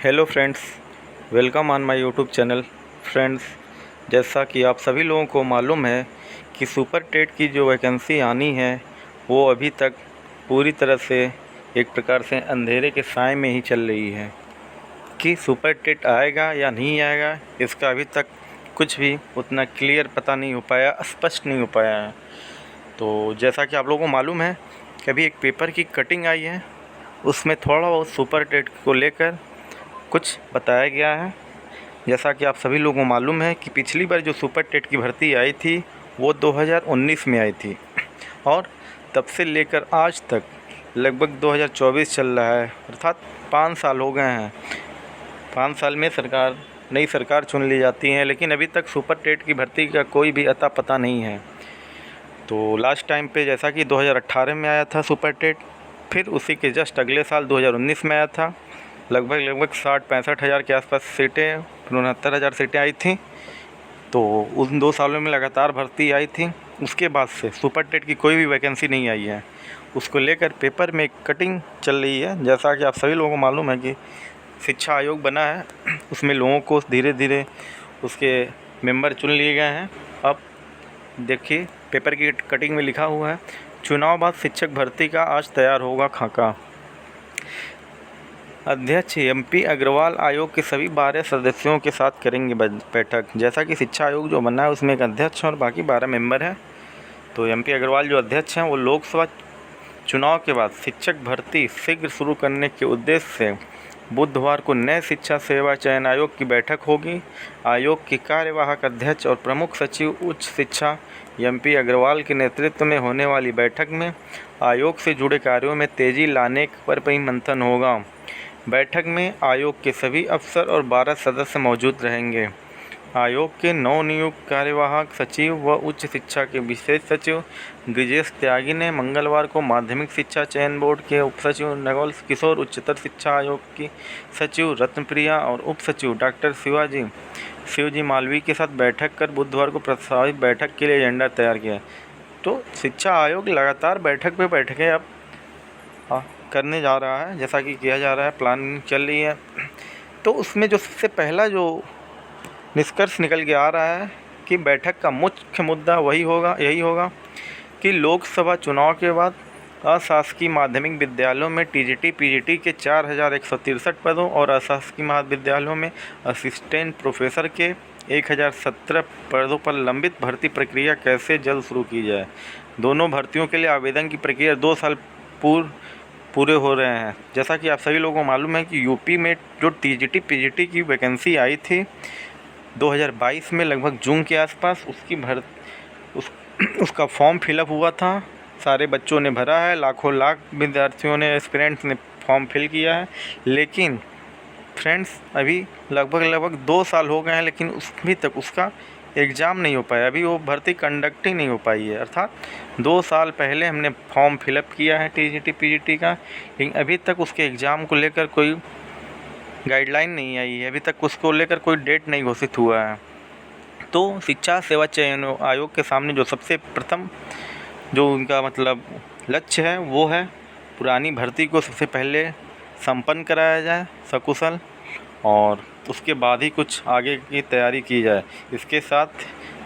Hello friends, welcome on my YouTube channel. Friends, जैसा कि आप सभी लोगों को मालूम है कि सुपर टेट की जो वैकेंसी आनी है वो अभी तक पूरी तरह से एक प्रकार से अंधेरे के साए में ही चल रही है कि सुपर टेट आएगा या नहीं आएगा, इसका अभी तक कुछ भी उतना क्लियर पता नहीं हो पाया, स्पष्ट नहीं हो पाया है। तो जैसा कि आप लोगों को मालूम है कि अभी एक पेपर की कटिंग आई है, उसमें थोड़ा बहुत सुपर टेट को लेकर कुछ बताया गया है। जैसा कि आप सभी लोगों को मालूम है कि पिछली बार जो सुपर टेट की भर्ती आई थी वो 2019 में आई थी और तब से लेकर आज तक लगभग 2024 चल रहा है, अर्थात 5 साल हो गए हैं। 5 साल में नई सरकार चुन ली जाती है, लेकिन अभी तक सुपर टेट की भर्ती का कोई भी अता पता नहीं है। तो लास्ट टाइम पे जैसा कि 2018 में आया था सुपर टेट, फिर उसी के जस्ट अगले साल 2019 में आया था। लगभग 60-65 हज़ार के आसपास सीटें, 69,000 सीटें आई थी। तो उन 2 सालों में लगातार भर्ती आई थी। उसके बाद से सुपर टेट की कोई भी वैकेंसी नहीं आई है। उसको लेकर पेपर में कटिंग चल रही है। जैसा कि आप सभी लोगों को मालूम है कि शिक्षा आयोग बना है, उसमें लोगों को धीरे धीरे उसके मेंबर चुन लिए गए हैं। अब देखिए, पेपर की कटिंग में लिखा हुआ है, चुनाव बाद शिक्षक भर्ती का आज तैयार होगा खाका। अध्यक्ष एमपी अग्रवाल आयोग के सभी 12 सदस्यों के साथ करेंगे बैठक। जैसा कि शिक्षा आयोग जो बना है उसमें एक अध्यक्ष और बाकी 12 मेंबर हैं। तो एमपी अग्रवाल जो अध्यक्ष हैं वो लोकसभा चुनाव के बाद शिक्षक भर्ती शीघ्र शुरू करने के उद्देश्य से बुधवार को नए शिक्षा सेवा चयन आयोग की बैठक होगी। आयोग के कार्यवाहक अध्यक्ष और प्रमुख सचिव उच्च शिक्षा एमपी अग्रवाल के नेतृत्व में होने वाली बैठक में आयोग से जुड़े कार्यों में तेजी लाने पर भी मंथन होगा। बैठक में आयोग के सभी अफसर और 12 सदस्य मौजूद रहेंगे। आयोग के नवनियुक्त कार्यवाहक सचिव व उच्च शिक्षा के विशेष सचिव ब्रिजेश त्यागी ने मंगलवार को माध्यमिक शिक्षा चयन बोर्ड के उपसचिव नवल किशोर, उच्चतर शिक्षा आयोग की सचिव रत्नप्रिया और उप सचिव डॉक्टर शिवजी मालवीय के साथ बैठक कर बुधवार को प्रस्तावित बैठक के लिए एजेंडा तैयार किया। तो शिक्षा आयोग लगातार बैठक पे बैठकें अब करने जा रहा है, जैसा कि किया जा रहा है, प्लानिंग चल रही है। तो उसमें जो सबसे पहला जो निष्कर्ष निकल के आ रहा है कि बैठक का मुख्य मुद्दा यही होगा कि लोकसभा चुनाव के बाद अशासकीय माध्यमिक विद्यालयों में टीजीटी पीजीटी के 4,163 पदों और अशासकीय महाविद्यालयों में असिस्टेंट प्रोफेसर के 1,017 पदों पर लंबित भर्ती प्रक्रिया कैसे जल्द शुरू की जाए। दोनों भर्तियों के लिए आवेदन की प्रक्रिया 2 साल पूरे हो रहे हैं। जैसा कि आप सभी लोगों को मालूम है कि यूपी में जो टीजीटी पीजीटी की वैकेंसी आई थी 2022 में लगभग जून के आसपास, उसका फॉर्म फिलअप हुआ था। सारे बच्चों ने भरा है, लाख विद्यार्थियों ने, एस्पिरेंट्स ने फॉर्म फिल किया है। लेकिन फ्रेंड्स, अभी लगभग 2 साल हो गए हैं, लेकिन अभी तक उसका एग्ज़ाम नहीं हो पाया। अभी वो भर्ती कंडक्ट ही नहीं हो पाई है। अर्थात 2 साल पहले हमने फॉर्म फिलअप किया है टीजीटी पीजीटी का, लेकिन अभी तक उसके एग्ज़ाम को लेकर कोई गाइडलाइन नहीं आई है। अभी तक उसको लेकर कोई डेट नहीं घोषित हुआ है। तो शिक्षा सेवा चयन आयोग के सामने जो सबसे प्रथम जो उनका लक्ष्य है वो है पुरानी भर्ती को सबसे पहले संपन्न कराया जाए सकुशल, और उसके बाद ही कुछ आगे की तैयारी की जाए। इसके साथ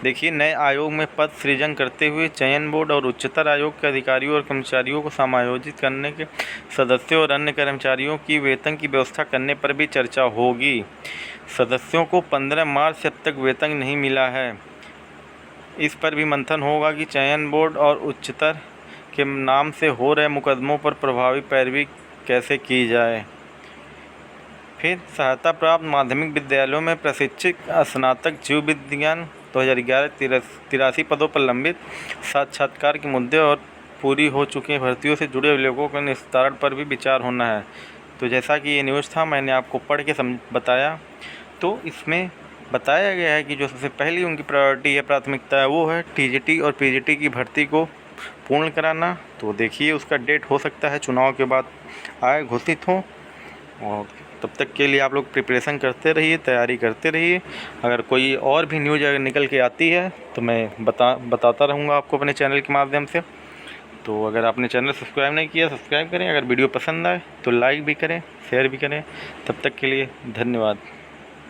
देखिए, नए आयोग में पद सृजन करते हुए चयन बोर्ड और उच्चतर आयोग के अधिकारियों और कर्मचारियों को समायोजित करने के सदस्यों और अन्य कर्मचारियों की वेतन की व्यवस्था करने पर भी चर्चा होगी। सदस्यों को 15 मार्च से अब तक वेतन नहीं मिला है, इस पर भी मंथन होगा कि चयन बोर्ड और उच्चतर के नाम से हो रहे मुकदमों पर प्रभावी पैरवी कैसे की जाए। फिर सहायता प्राप्त माध्यमिक विद्यालयों में प्रशिक्षित स्नातक जीव विज्ञान 2011 83 पदों पर लंबित साक्षात्कार के मुद्दे और पूरी हो चुकी भर्तियों से जुड़े अभिलेखों के निस्तारण पर भी विचार होना है। तो जैसा कि ये न्यूज़ था, मैंने आपको पढ़ के बताया। तो इसमें बताया गया है कि जो सबसे पहली उनकी प्रायोरिटी है, प्राथमिकता है, वो है टीजीटी और पीजीटी की भर्ती को पूर्ण कराना। तो देखिए, उसका डेट हो सकता है चुनाव के बाद आए, घोषित हो, और तब तक के लिए आप लोग प्रिपरेशन करते रहिए, तैयारी करते रहिए। अगर कोई और भी न्यूज़ अगर निकल के आती है तो मैं बताता रहूँगा आपको अपने चैनल के माध्यम से। तो अगर आपने चैनल सब्सक्राइब नहीं किया सब्सक्राइब करें, अगर वीडियो पसंद आए तो लाइक भी करें, शेयर भी करें। तब तक के लिए धन्यवाद।